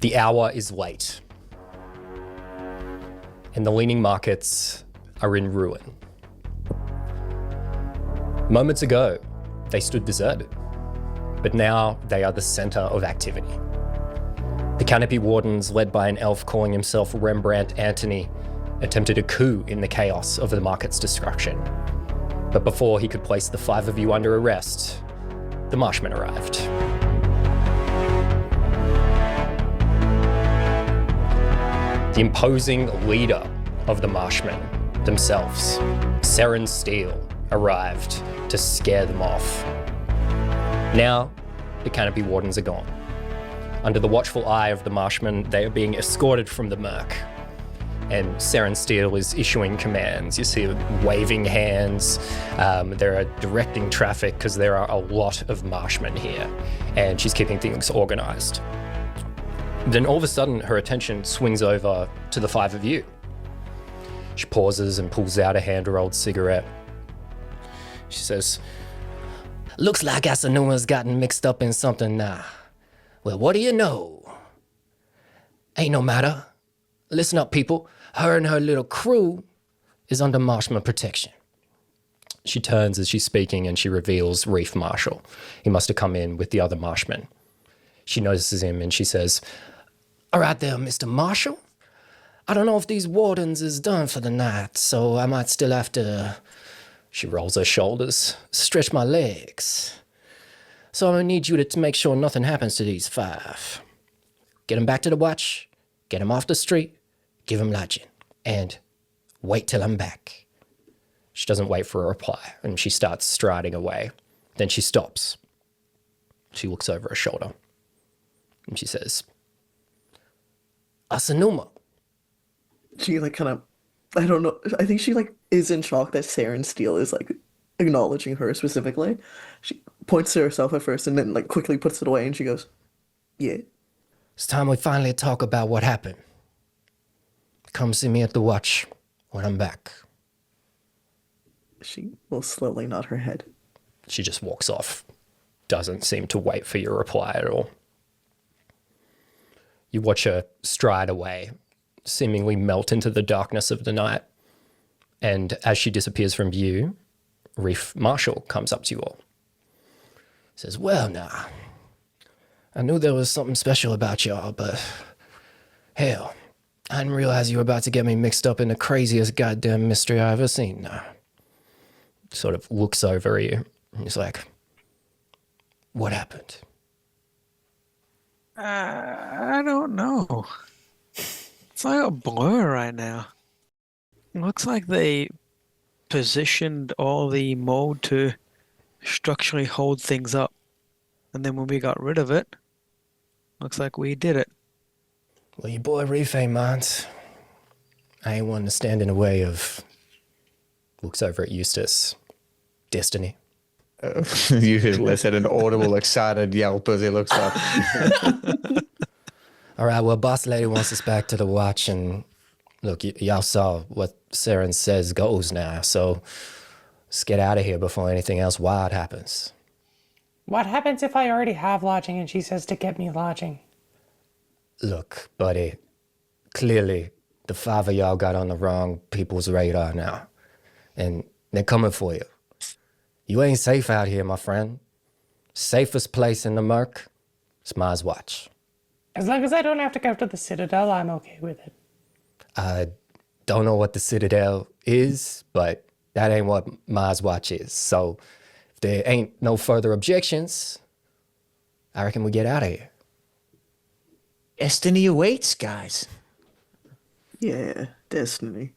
The hour is late, and the leaning markets are in ruin. Moments ago, they stood deserted, but now they are the centre of activity. The canopy wardens, led by an elf calling himself Rembrandt Antony, attempted a coup in the chaos of the market's destruction. But before he could place the 5 of you under arrest, the Marshmen arrived. The imposing leader of the Marshmen themselves, Seren Steele, arrived to scare them off. Now, the canopy wardens are gone. Under the watchful eye of the Marshmen, they are being escorted from the Merc. And Seren Steele is issuing commands. You see waving hands. They're directing traffic because there are a lot of Marshmen here. And she's keeping things organized. Then all of a sudden, her attention swings over to the 5 of you. She pauses and pulls out a hand-rolled cigarette. She says, "Looks like Asanuma's gotten mixed up in something now. Well, what do you know? Ain't no matter. Listen up, people. Her and her little crew is under Marshman protection." She turns as she's speaking and she reveals Reef Marshall. He must have come in with the other Marshmen. She notices him and she says, "All right there, Mr. Marshall. I don't know if these wardens is done for the night, so I might still have to," she rolls her shoulders, "stretch my legs. So I'm gonna need you to make sure nothing happens to these 5. Get them back to the watch, get them off the street, give them lodging, and wait till I'm back." She doesn't wait for a reply, and she starts striding away. Then she stops. She looks over her shoulder, and she says, "Asanuma." She kind of, I don't know, I think she is in shock that Seren Steele is acknowledging her specifically. She points to herself at first and then quickly puts it away and she goes, "Yeah. It's time we finally talk about what happened. Come see me at the watch when I'm back." She will slowly nod her head. She just walks off. Doesn't seem to wait for your reply at all. You watch her stride away, seemingly melt into the darkness of the night. And as she disappears from view, Reef Marshall comes up to you all. Says, "Well, now, I knew there was something special about y'all, but hell, I didn't realize you were about to get me mixed up in the craziest goddamn mystery I've ever seen now." Sort of looks over at you and he's like, "What happened?" I don't know. It's like a blur right now. It looks like they positioned all the mold to structurally hold things up. And then when we got rid of it, looks like we did it. "Well, your boy Reef ain't minds. I ain't one to stand in the way of," looks over at Eustace, "destiny." You lets out an audible, excited yelp as he looks up. All right, well, boss lady wants us back to the watch, and look, y'all saw what Seren says goes now, so let's get out of here before anything else wild happens. What happens if I already have lodging and she says to get me lodging? Look, buddy, clearly the 5 of y'all got on the wrong people's radar now, and they're coming for you. You ain't safe out here, my friend. Safest place in the Merc is Mars Watch. As long as I don't have to go to the Citadel, I'm okay with it. I don't know what the Citadel is, but that ain't what Mars Watch is. So if there ain't no further objections, I reckon we get out of here. Destiny awaits, guys. Yeah, destiny.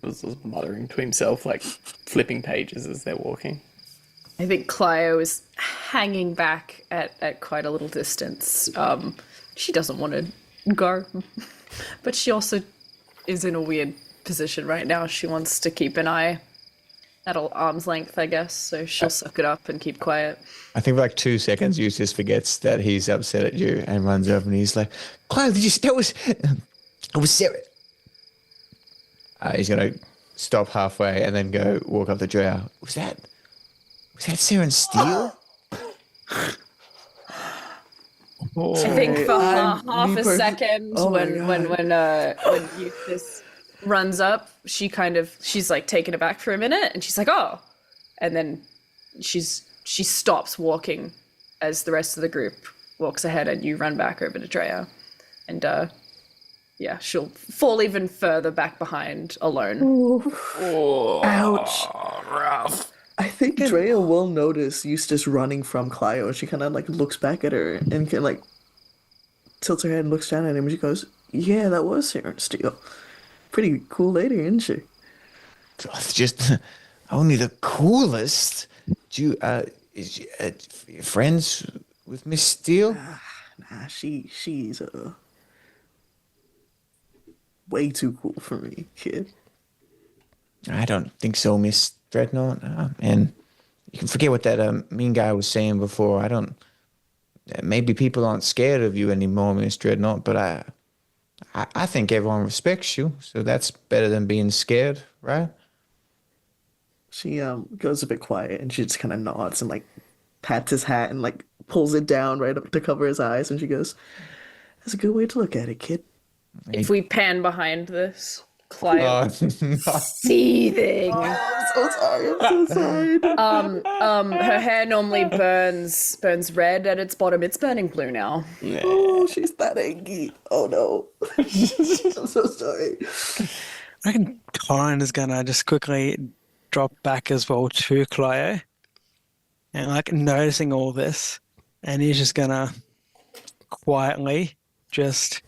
Was muttering to himself, flipping pages as they're walking. I think Clio is hanging back at quite a little distance. She doesn't want to go, but she also is in a weird position right now. She wants to keep an eye at arm's length, I guess, so she'll suck it up and keep quiet. I think for 2 seconds, Eustace forgets that he's upset at you and runs over and he's like, "Clive, did you see that was Sarah?" He's going to stop halfway and then go walk up the drow. Was that Was that Saren Steele? I think for half me a pers- second Oh my when Eustace runs up, she's like taken aback for a minute, and she's like, "Oh," and then she stops walking as the rest of the group walks ahead, and you run back over to Drea, and yeah, she'll fall even further back behind alone. Ouch. Rough. I think Drea will notice Eustace running from Clio, and she kind of like looks back at her and can like tilts her head and looks down at him, and she goes, "Yeah, that was Sharon Steele. Pretty cool lady, isn't she?" It's just only the coolest. Do you, friends with Miss Steele? Nah, she's way too cool for me, kid. I don't think so, Miss Dreadnought. And you can forget what that mean guy was saying before. I don't. Maybe people aren't scared of you anymore, Miss Dreadnought, but I think everyone respects you, so that's better than being scared, right? She goes a bit quiet and she just kind of nods and like pats his hat and like pulls it down right up to cover his eyes, and she goes, "That's a good way to look at it, kid." If we pan behind this, Clio No. seething. I'm so sorry. I'm so sorry. Her hair normally burns red at its bottom. It's burning blue now. Oh, she's that angry. Oh no. I'm so sorry. I reckon Torrin is gonna just quickly drop back as well to Clio, and like noticing all this, and he's just gonna quietly just,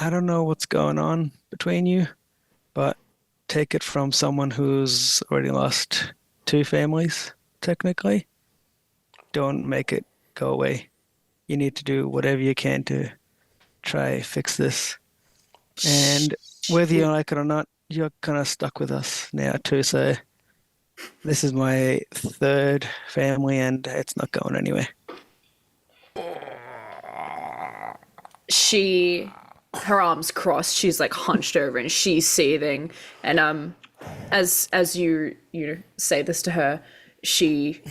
I don't know what's going on between you, but take it from someone who's already lost 2 families, technically. Don't make it go away. You need to do whatever you can to try fix this. And whether you like it or not, you're kind of stuck with us now too. So this is my 3rd family, and it's not going anywhere. Her arms crossed, she's like hunched over and she's seething, and as you say this to her, she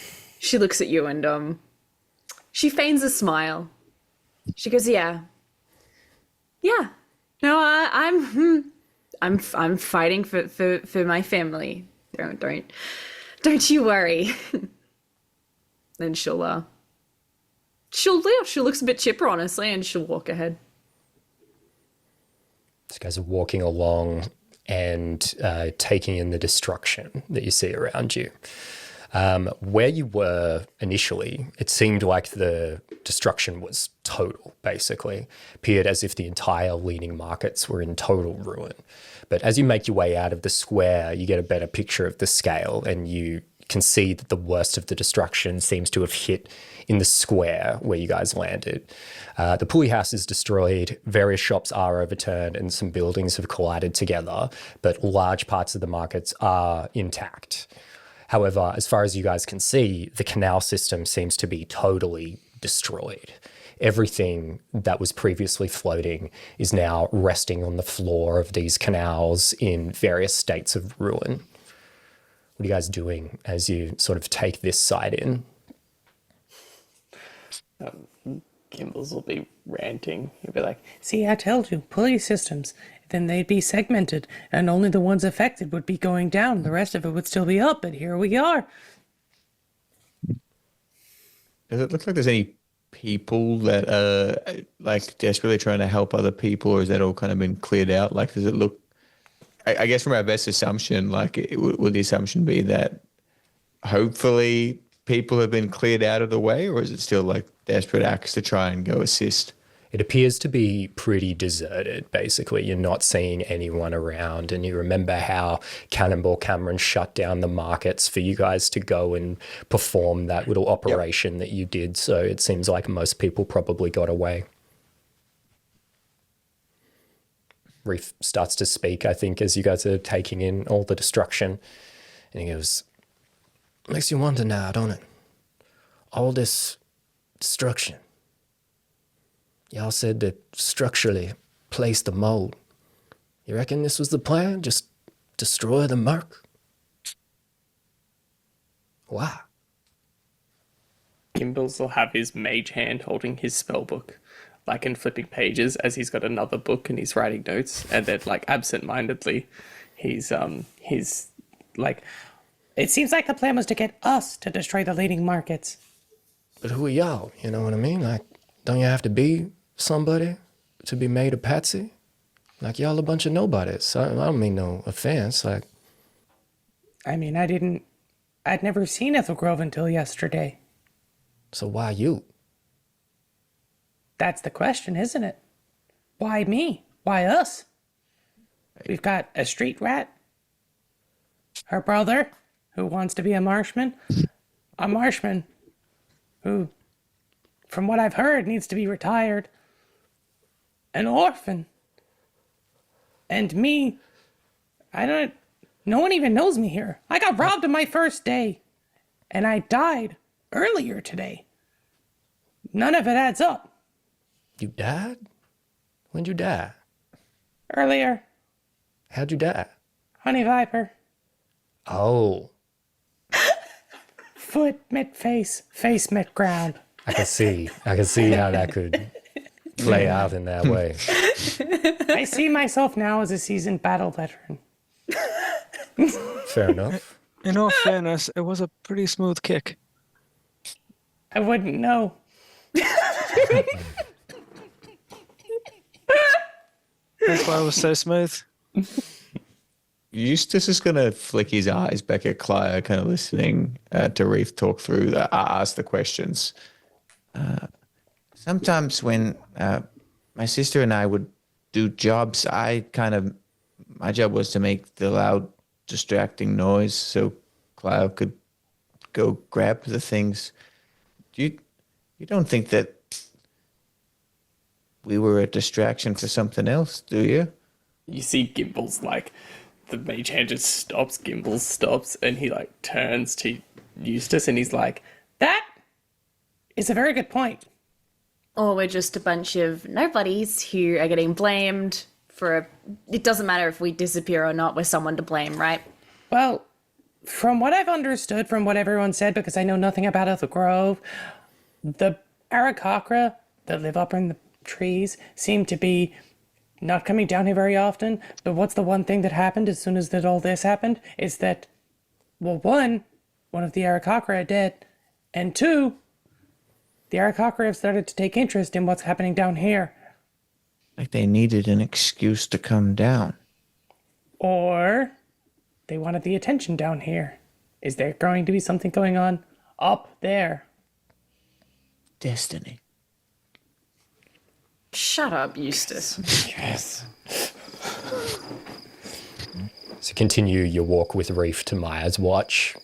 looks at you and she feigns a smile. She goes, yeah, no, I'm fighting for my family. Don't you worry. Then she looks a bit chipper, honestly, and she'll walk ahead. These guys are walking along and taking in the destruction that you see around you. Where you were initially, it seemed like the destruction was total, basically. Appeared as if the entire leading markets were in total ruin. But as you make your way out of the square, you get a better picture of the scale, and you can see that the worst of the destruction seems to have hit in the square where you guys landed. The pulley house is destroyed, various shops are overturned, and some buildings have collided together, but large parts of the markets are intact. However, as far as you guys can see, the canal system seems to be totally destroyed. Everything that was previously floating is now resting on the floor of these canals in various states of ruin. What are you guys doing as you sort of take this side in? Gimbals will be ranting. He'll be like, See, I told you, pulley systems. Then they'd be segmented, and only the ones affected would be going down. The rest of it would still be up, but here we are. Does it look like there's any people that are like desperately trying to help other people, or is that all kind of been cleared out? Like, does it look? I guess from our best assumption, like, would the assumption be that hopefully people have been cleared out of the way, or is it still like desperate acts to try and go assist? It appears to be pretty deserted, basically. You're not seeing anyone around, and you remember how Cannonball Cameron shut down the markets for you guys to go and perform that little operation that you did, so it seems like most people probably got away. Reef starts to speak, I think, as you guys are taking in all the destruction, and he goes, "Makes you wonder now, don't it? All this destruction. Y'all said to structurally place the mold. You reckon this was the plan? Just destroy the merc?" Why? Gimbals will have his mage hand holding his spell book, like in flipping pages as he's got another book and he's writing notes, and then like absent-mindedly, he's like, It seems like the plan was to get us to destroy the leading markets. But who are y'all? You know what I mean? Like, don't you have to be somebody to be made a patsy? Like, y'all a bunch of nobodies. I don't mean no offense. Like, I mean, I'd never seen Ethel Grove until yesterday. so why you? That's the question, isn't it? Why me? Why us? We've got a street rat, her brother, who wants to be a marshman who, from what I've heard, needs to be retired, an orphan, and me. No one even knows me here. I got robbed on my first day, and I died earlier today. None of it adds up. You died? When'd you die? Earlier, How'd you die? honey viper, Oh, foot met face, face met ground. I can see how that could play out in that way. I see myself now as a seasoned battle veteran. Fair enough. In all fairness, it was a pretty smooth kick. I wouldn't know. That's why it was so smooth. Eustace is going to flick his eyes back at Clio, kind of listening to Reef talk through, ask the questions. Sometimes when my sister and I would do jobs, my job was to make the loud, distracting noise so Clio could go grab the things. You don't think that we were a distraction for something else, do you? you see Gimbals like the mage hand just stops, Gimbals stops, and he like turns to Eustace and he's like, That is a very good point. Or we're just a bunch of nobodies who are getting blamed for it doesn't matter if we disappear or not, we're someone to blame, right? Well, from what I've understood from what everyone said, because I know nothing about Ethel Grove, the Arakakra that live up in the trees seem to be not coming down here very often. But what's the one thing that happened as soon as that all this happened is that, well, one of the Arakakra are dead, and two, the Arakakra have started to take interest in what's happening down here. Like they needed an excuse to come down. Or they wanted the attention down here. Is there going to be something going on up there? Destiny. Shut up, Eustace. yes. So continue your walk with Reef to Maya's Watch.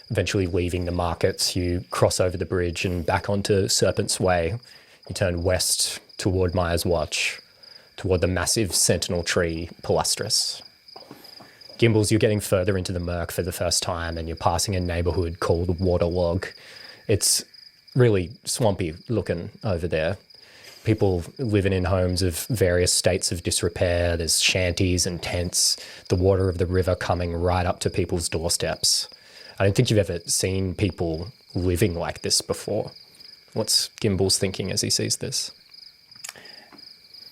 Eventually leaving the markets, you cross over the bridge and back onto Serpent's Way. You turn west toward Maya's Watch, toward the massive sentinel tree, Palustris. Gimbals, you're getting further into the murk for the first time and you're passing a neighborhood called Waterlog. It's really swampy looking over there. People living in homes of various states of disrepair. There's shanties and tents, the water of the river coming right up to people's doorsteps. I don't think you've ever seen people living like this before. What's Gimbals thinking as he sees this?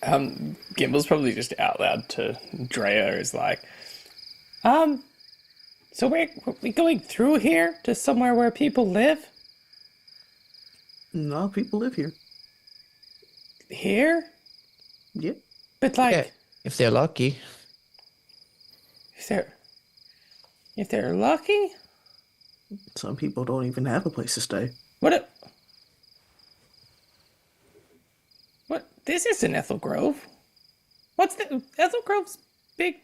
Gimbals probably just out loud to Drea is like, So we going through here to somewhere where people live? No, people live here. Here? Yep. But like, Yeah, if they're lucky. if they're lucky, Some people don't even have a place to stay. what? This isn't Ethel Grove. What's the Ethel Grove's big?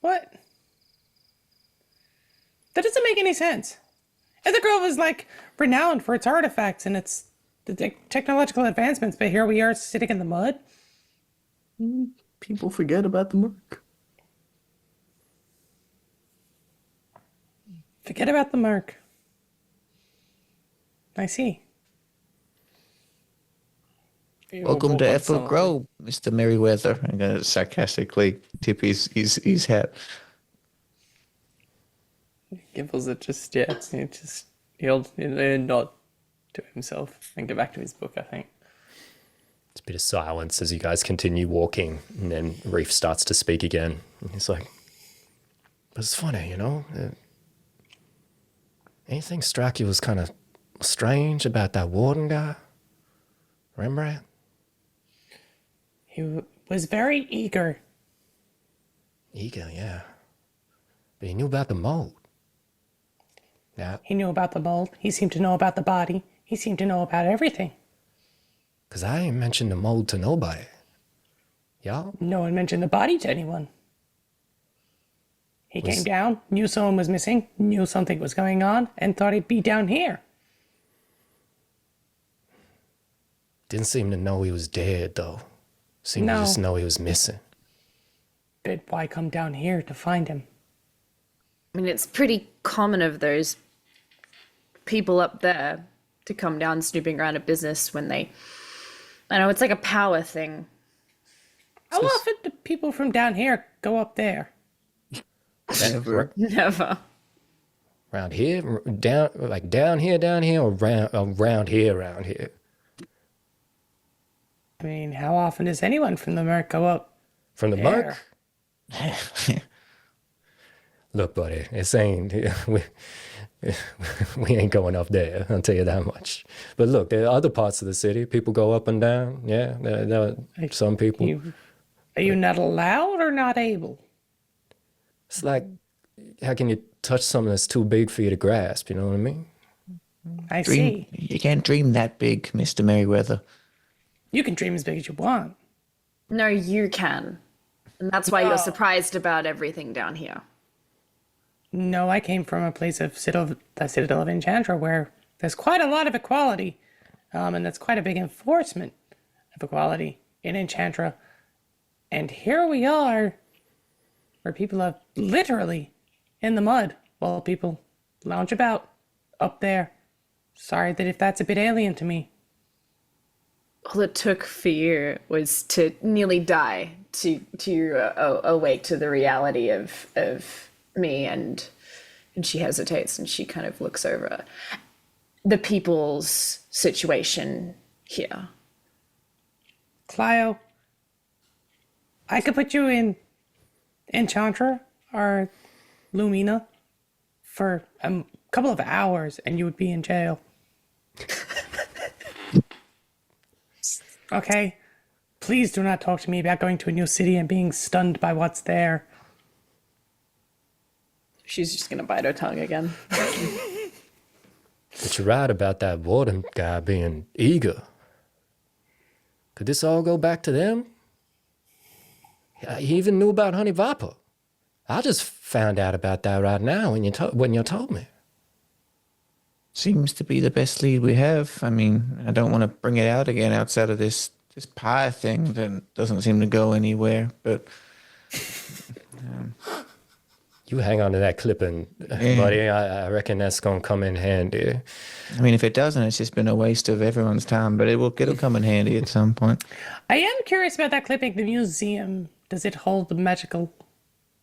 What? That doesn't make any sense. Ethel Grove is like renowned for its artifacts and its the technological advancements, but here we are sitting in the mud. People forget about the murk. Forget about the murk. I see. Welcome to Ethel Grove, Mr. Merriweather. I'm going to sarcastically tip his hat. Gimbals it just, yeah, he'll nod to himself and go back to his book, I think. It's a bit of silence as you guys continue walking, and then Reef starts to speak again. And he's like, "But it's funny, you know? Anything struck you was kind of strange about that warden guy? Remember it? He was very eager. Eager, yeah. But he knew about the mold. Yeah, He knew about the mold. He seemed to know about the body. He seemed to know about everything. because I ain't mentioned the mold to nobody. Y'all? No one mentioned the body to anyone. He came down, knew someone was missing, knew something was going on, and thought he'd be down here. Didn't seem to know he was dead, though. Seemed to No. just know he was missing. But why come down here to find him? I mean, it's pretty common of those people up there to come down snooping around a business when they. I know it's like a power thing. How often do people from down here go up there? Never. Never. Around here? Down here, or around here? I mean, how often does anyone from the Merc go up? From the There. Merc? Look, buddy, it's ain't we ain't going up there. I'll tell you that much. But look, there are other parts of the city. People go up and down. Yeah, there are some people. Are you not allowed or not able? It's like, how can you touch something that's too big for you to grasp? You know what I mean? I Dream. see. You can't dream that big, Mr. Merriweather. You can dream as big as you want. No, you can. And that's why you're surprised about everything down here. No, I came from a place of the Citadel of Enchantra where there's quite a lot of equality, and that's quite a big enforcement of equality in Enchantra. And here we are, where people are literally in the mud while people lounge about up there. Sorry that if that's a bit alien to me. All it took for you was to nearly die to awake to the reality of me, and she hesitates and she kind of looks over the people's situation here. Clio, I could put you in Enchantra or Lumina for a couple of hours and you would be in jail. Okay? Please do not talk to me about going to a new city and being stunned by what's there. She's just gonna bite her tongue again. But you're right about that warden guy being eager. Could this all go back to them? He even knew about Honey Viper. I just found out about that right now when you told me. Seems to be the best lead we have. I mean, I don't want to bring it out again outside of this pie thing that doesn't seem to go anywhere. But You hang on to that clipping, buddy. I reckon that's gonna come in handy. I mean, if it doesn't, it's just been a waste of everyone's time. But it'll come in handy at some point. I am curious about that clipping. The museum, does it hold the magical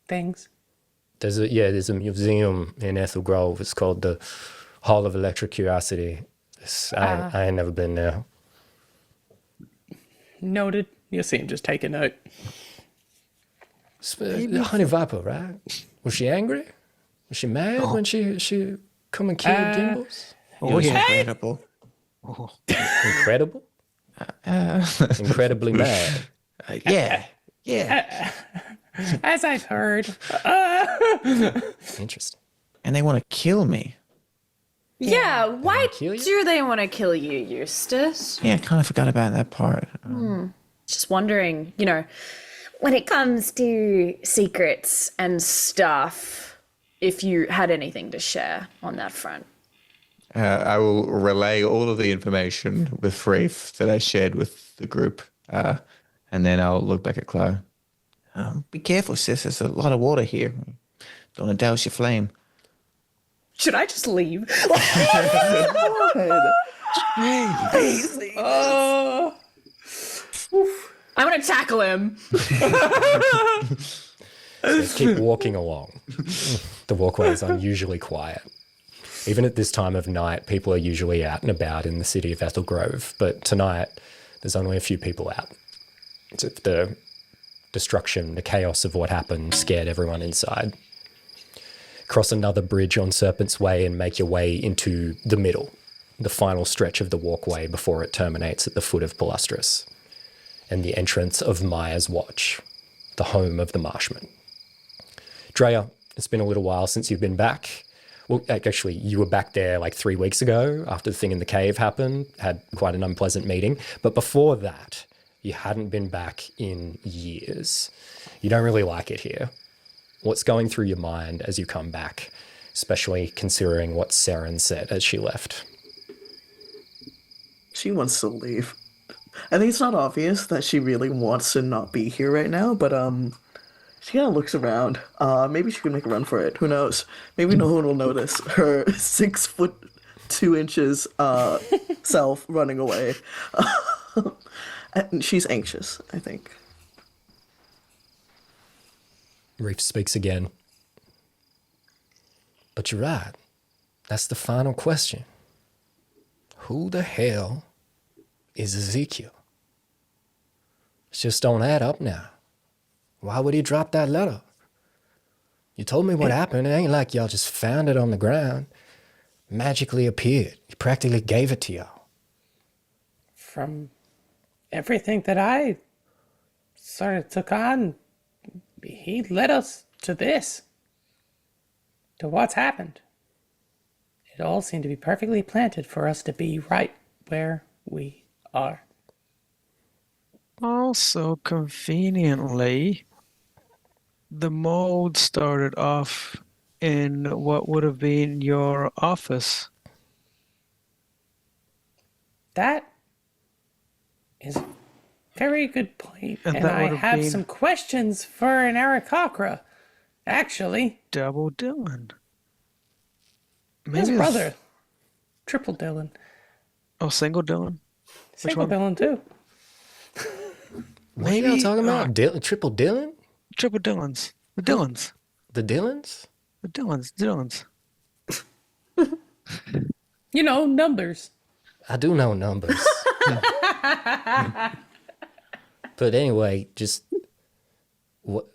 things? There's a museum in Ethel Grove. It's called the Hall of Electric Curiosity. I ain't never been there. Noted. You'll see him just take a note. Honey Viper, right? Was she angry? Was she mad when she come and killed Gimbals? Oh, incredible. Incredible? Incredibly mad. Yeah. As I've heard. Interesting. And they want to kill me. Yeah, why kill you? do they want to kill you, Eustace? Yeah, I kind of forgot about that part. Just wondering, when it comes to secrets and stuff, if you had anything to share on that front. I will relay all of the information with Reef that I shared with the group, and then I'll look back at Chloe. Be careful, sis. There's a lot of water here. Don't want to douse your flame. Should I just leave? I'm gonna tackle him. So keep walking along. The walkway is unusually quiet. Even at this time of night, people are usually out and about in the city of Ethel Grove, but tonight there's only a few people out. As if the destruction, the chaos of what happened scared everyone inside. Cross another bridge on Serpent's Way and make your way into the middle, the final stretch of the walkway before it terminates at the foot of Palustris, and the entrance of Maya's Watch, the home of the Marshmen. Drea, it's been a little while since you've been back. Well, actually, you were back there like 3 weeks ago after the thing in the cave happened, had quite an unpleasant meeting. But before that, you hadn't been back in years. You don't really like it here. What's going through your mind as you come back, especially considering what Saren said as she left? She wants to leave. I think it's not obvious that she really wants to not be here right now, but she kind of looks around. Maybe she could make a run for it. Who knows? Maybe no one will notice her 6'2" self running away. And she's anxious, I think. Reef speaks again. But you're right. That's the final question. Who the hell is Ezekiel? It just don't add up now. Why would he drop that letter? You told me what happened. It ain't like y'all just found it on the ground. Magically appeared. He practically gave it to y'all. From everything that I sort of took on, he led us to this. To what's happened. It all seemed to be perfectly planted for us to be right where we are. Also, conveniently, the mold started off in what would have been your office. That is a very good point. And And that I would have have been- some questions for an Aarakocra, actually. Double Dylan. His Maybe it's- brother. Triple Dylan. Oh, single Dylan? Single one? Dylan, too. What are y'all talking about? Triple Dylan? Triple Dylans. The Dylans. The Dylans? The Dylans. Dylans. You know, numbers. I do know numbers. But anyway, just what?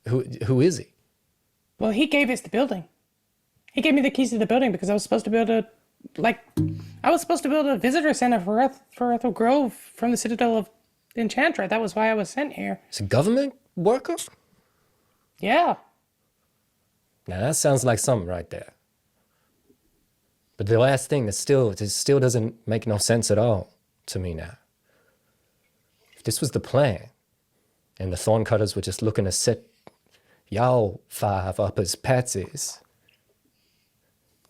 Who is he? Well, he gave us the building. He gave me the keys to the building because I was supposed to build a visitor center for Ethel Grove from the Citadel of Enchantra. That was why I was sent here. He's a government worker? Yeah. Now that sounds like something right there. But the last thing it still doesn't make no sense at all to me now. If this was the plan, and the Thorncutters were just looking to set y'all five up as patsies,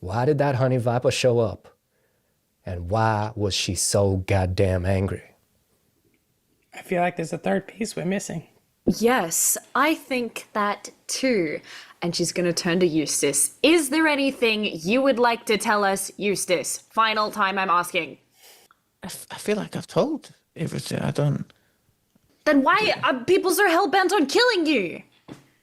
why did that honey viper show up? And why was she so goddamn angry? I feel like there's a third piece we're missing. Yes, I think that too. And she's going to turn to Eustace. Is there anything you would like to tell us, Eustace? Final time I'm asking. I feel like I've told everything. I don't. Then why are people so hell-bent on killing you?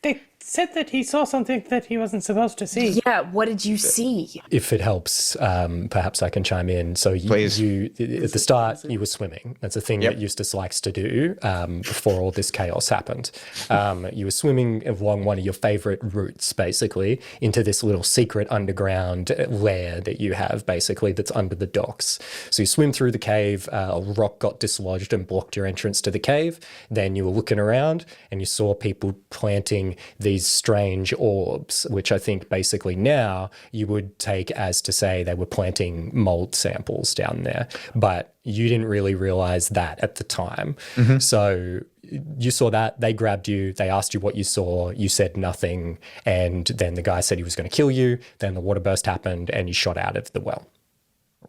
They said that he saw something that he wasn't supposed to see. Yeah, what did you see? If it helps, perhaps I can chime in. So Please. you at the start, you were swimming. That's a thing Yep. that Eustace likes to do before all this chaos happened. You were swimming along one of your favorite routes, basically, into this little secret underground lair that you have, basically, that's under the docks. So you swim through the cave, a rock got dislodged and blocked your entrance to the cave. Then you were looking around and you saw people planting these strange orbs, which I think basically now you would take as to say they were planting mold samples down there. But you didn't really realize that at the time. So you saw that, they grabbed you, they asked you what you saw, you said nothing, and then the guy said he was going to kill you, then the water burst happened and you shot out of the well.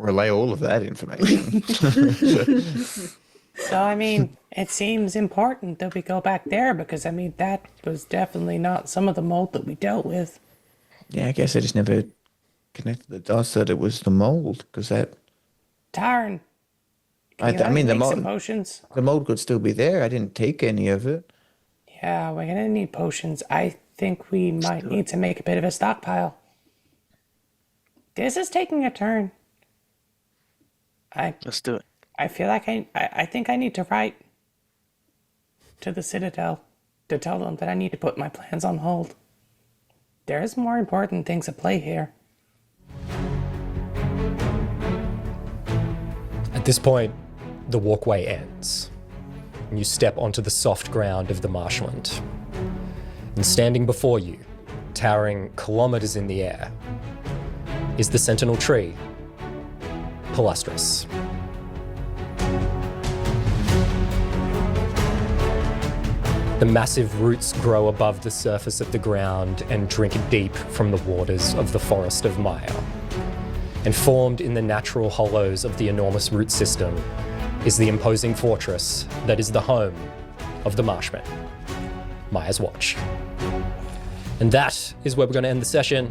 Relay all of that information. So, I mean, it seems important that we go back there because, I mean, that was definitely not some of the mold that we dealt with. Yeah, I guess I just never connected the dots that it was the mold, because that. Tarn. I mean, the make some mold. potions. The mold could still be there. I didn't take any of it. Yeah, we're gonna need potions. I think we might need to make a bit of a stockpile. This is taking a turn. Let's do it. I feel like I think I need to write to the Citadel to tell them that I need to put my plans on hold. There's more important things at play here. At this point, the walkway ends, and you step onto the soft ground of the marshland. And standing before you, towering kilometers in the air, is the sentinel tree, Palustris. The massive roots grow above the surface of the ground and drink deep from the waters of the forest of Maya. And formed in the natural hollows of the enormous root system is the imposing fortress that is the home of the Marshmen, Maya's Watch. And that is where we're going to end the session.